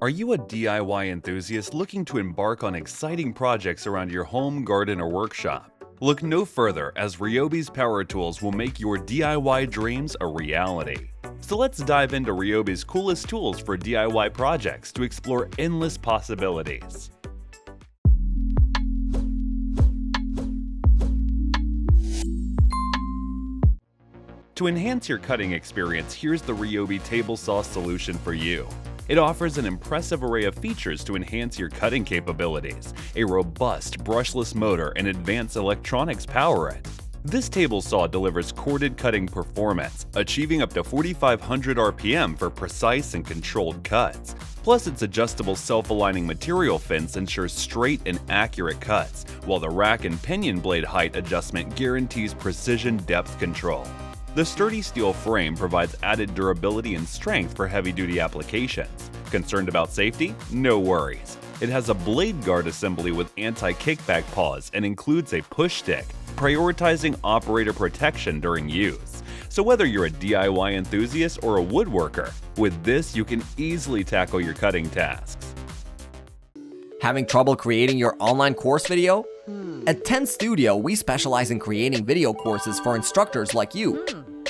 Are you a DIY enthusiast looking to embark on exciting projects around your home, garden, or workshop? Look no further, as RYOBI's Power Tools will make your DIY dreams a reality. So let's dive into RYOBI's coolest tools for DIY projects to explore endless possibilities. To enhance your cutting experience, here's the RYOBI Table Saw solution for you. It offers an impressive array of features to enhance your cutting capabilities. A robust, brushless motor and advanced electronics power it. This table saw delivers corded cutting performance, achieving up to 4,500 RPM for precise and controlled cuts. Plus, its adjustable self-aligning material fence ensures straight and accurate cuts, while the rack and pinion blade height adjustment guarantees precision depth control. The sturdy steel frame provides added durability and strength for heavy-duty applications. Concerned about safety? No worries. It has a blade guard assembly with anti-kickback paws and includes a push stick, prioritizing operator protection during use. So whether you're a DIY enthusiast or a woodworker, with this you can easily tackle your cutting tasks. Having trouble creating your online course video? At 10 Studio, we specialize in creating video courses for instructors like you.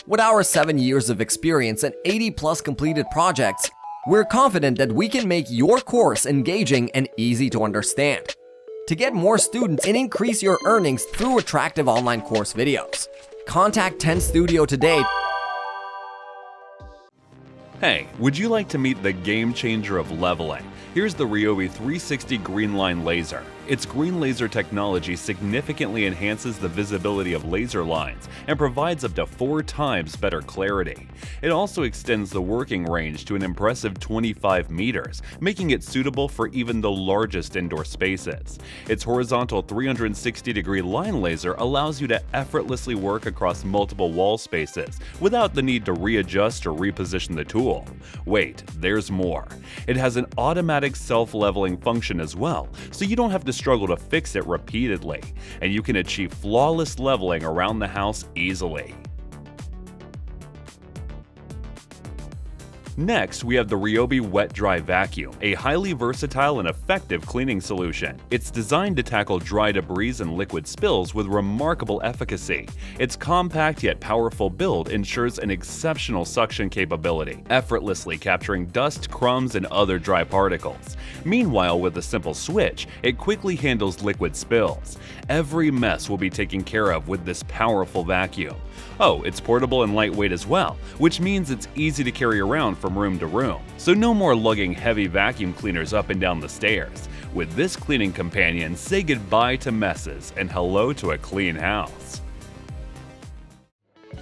With our 7 years of experience and 80+ completed projects, we're confident that we can make your course engaging and easy to understand. To get more students and increase your earnings through attractive online course videos, contact 10 Studio today. Hey, would you like to meet the game changer of leveling? Here's the RYOBI 360 Greenline laser. Its green laser technology significantly enhances the visibility of laser lines and provides up to 4 times better clarity. It also extends the working range to an impressive 25 meters, making it suitable for even the largest indoor spaces. Its horizontal 360-degree line laser allows you to effortlessly work across multiple wall spaces without the need to readjust or reposition the tool. Wait, there's more. It has an automatic self-leveling function as well, so you don't have to struggle to fix it repeatedly, and you can achieve flawless leveling around the house easily. Next, we have the RYOBI Wet Dry Vacuum, a highly versatile and effective cleaning solution. It's designed to tackle dry debris and liquid spills with remarkable efficacy. Its compact yet powerful build ensures an exceptional suction capability, effortlessly capturing dust, crumbs, and other dry particles. Meanwhile, with a simple switch, it quickly handles liquid spills. Every mess will be taken care of with this powerful vacuum. Oh, it's portable and lightweight as well, which means it's easy to carry around from room to room. So no more lugging heavy vacuum cleaners up and down the stairs. With this cleaning companion, say goodbye to messes and hello to a clean house.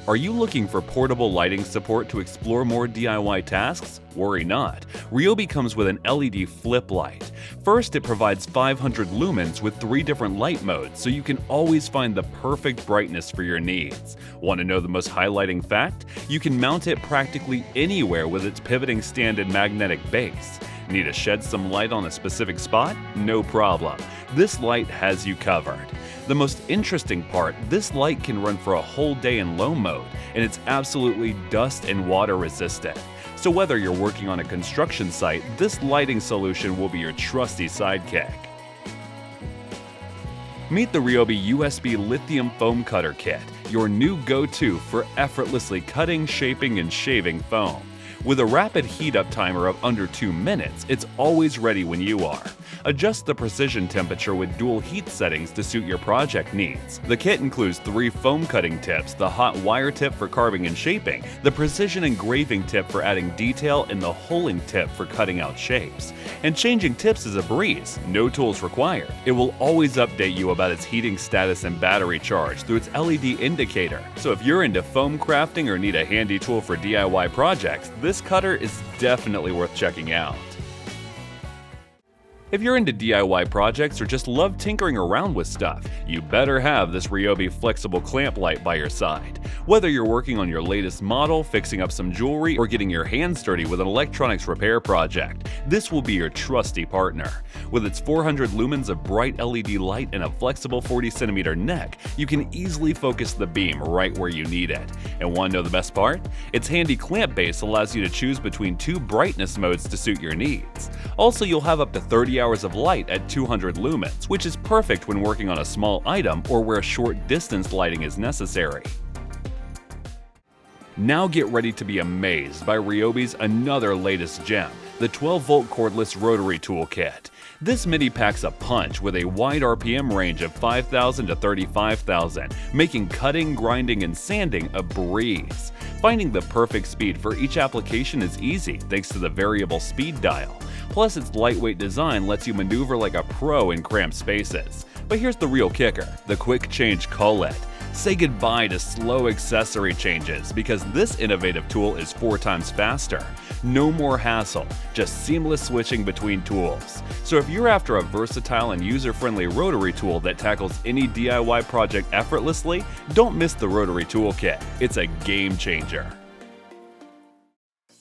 Are you looking for portable lighting support to explore more DIY tasks? Worry not. RYOBI comes with an LED flip light. First, it provides 500 lumens with 3 different light modes, so you can always find the perfect brightness for your needs. Want to know the most highlighting fact? You can mount it practically anywhere with its pivoting stand and magnetic base. Need to shed some light on a specific spot? No problem. This light has you covered. The most interesting part, this light can run for a whole day in low mode, and it's absolutely dust and water resistant. So whether you're working on a construction site, this lighting solution will be your trusty sidekick. Meet the RYOBI USB Lithium Foam Cutter Kit, your new go-to for effortlessly cutting, shaping, and shaving foam. With a rapid heat-up timer of under 2 minutes, it's always ready when you are. Adjust the precision temperature with dual heat settings to suit your project needs. The kit includes 3 foam cutting tips, the hot wire tip for carving and shaping, the precision engraving tip for adding detail, and the holing tip for cutting out shapes. And changing tips is a breeze, no tools required. It will always update you about its heating status and battery charge through its LED indicator. So if you're into foam crafting or need a handy tool for DIY projects, this cutter is definitely worth checking out. If you're into DIY projects or just love tinkering around with stuff, you better have this RYOBI flexible clamp light by your side. Whether you're working on your latest model, fixing up some jewelry, or getting your hands dirty with an electronics repair project, this will be your trusty partner. With its 400 lumens of bright LED light and a flexible 40cm neck, you can easily focus the beam right where you need it. And want to know the best part? Its handy clamp base allows you to choose between 2 brightness modes to suit your needs. Also, you'll have up to 30 hours of light at 200 lumens, which is perfect when working on a small item or where short distance lighting is necessary. Now get ready to be amazed by Ryobi's another latest gem, the 12-volt cordless rotary toolkit. This mini packs a punch with a wide RPM range of 5,000 to 35,000, making cutting, grinding, and sanding a breeze. Finding the perfect speed for each application is easy thanks to the variable speed dial. Plus, its lightweight design lets you maneuver like a pro in cramped spaces. But here's the real kicker, the quick change collet. Say goodbye to slow accessory changes because this innovative tool is 4 times faster. No more hassle, just seamless switching between tools. So if you're after a versatile and user-friendly rotary tool that tackles any DIY project effortlessly, don't miss the Rotary Toolkit. It's a game changer.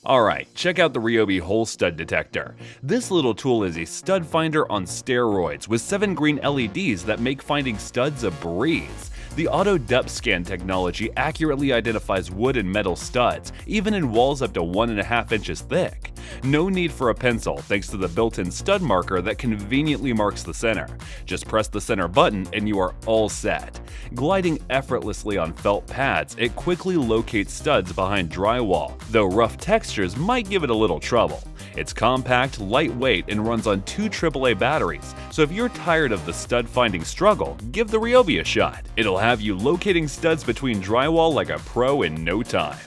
Alright, check out the Ryobi Hole Stud Detector. This little tool is a stud finder on steroids with 7 green LEDs that make finding studs a breeze. The auto depth scan technology accurately identifies wood and metal studs, even in walls up to 1.5 inches thick. No need for a pencil thanks to the built-in stud marker that conveniently marks the center. Just press the center button and you are all set. Gliding effortlessly on felt pads, it quickly locates studs behind drywall, though rough textures might give it a little trouble. It's compact, lightweight, and runs on 2 AAA batteries, so if you're tired of the stud finding struggle, give the Ryobi a shot. It'll have you locating studs between drywall like a pro in no time.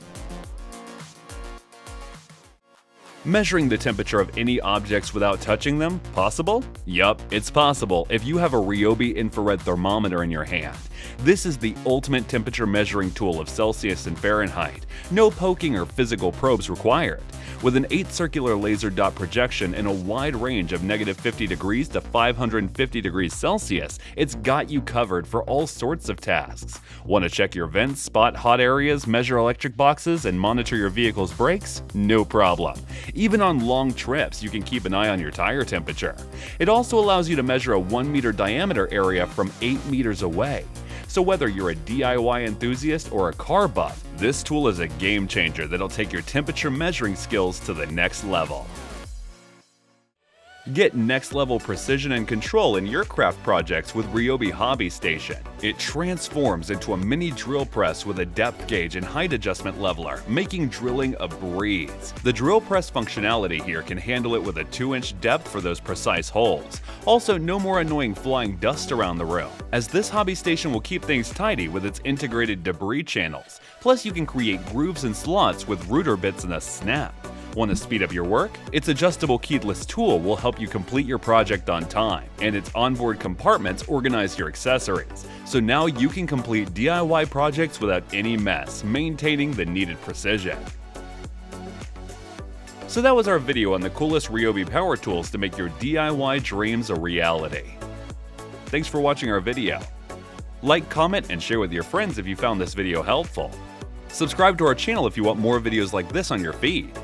Measuring the temperature of any objects without touching them? Possible? Yup, it's possible if you have a Ryobi infrared thermometer in your hand. This is the ultimate temperature measuring tool of Celsius and Fahrenheit. No poking or physical probes required. With an 8 circular laser dot projection and a wide range of -50 degrees to 550 degrees Celsius, it's got you covered for all sorts of tasks. Want to check your vents, spot hot areas, measure electric boxes, and monitor your vehicle's brakes? No problem. Even on long trips, you can keep an eye on your tire temperature. It also allows you to measure a 1 meter diameter area from 8 meters away. So whether you're a DIY enthusiast or a car buff, this tool is a game changer that'll take your temperature measuring skills to the next level. Get next-level precision and control in your craft projects with Ryobi Hobby Station. It transforms into a mini drill press with a depth gauge and height adjustment leveler, making drilling a breeze. The drill press functionality here can handle it with a 2-inch depth for those precise holes. Also, no more annoying flying dust around the room, as this hobby station will keep things tidy with its integrated debris channels. Plus, you can create grooves and slots with router bits in a snap. Want to speed up your work? Its adjustable keyless tool will help you complete your project on time, and its onboard compartments organize your accessories. So now you can complete DIY projects without any mess, maintaining the needed precision. So that was our video on the coolest Ryobi power tools to make your DIY dreams a reality. Thanks for watching our video. Like, comment, and share with your friends if you found this video helpful. Subscribe to our channel if you want more videos like this on your feed.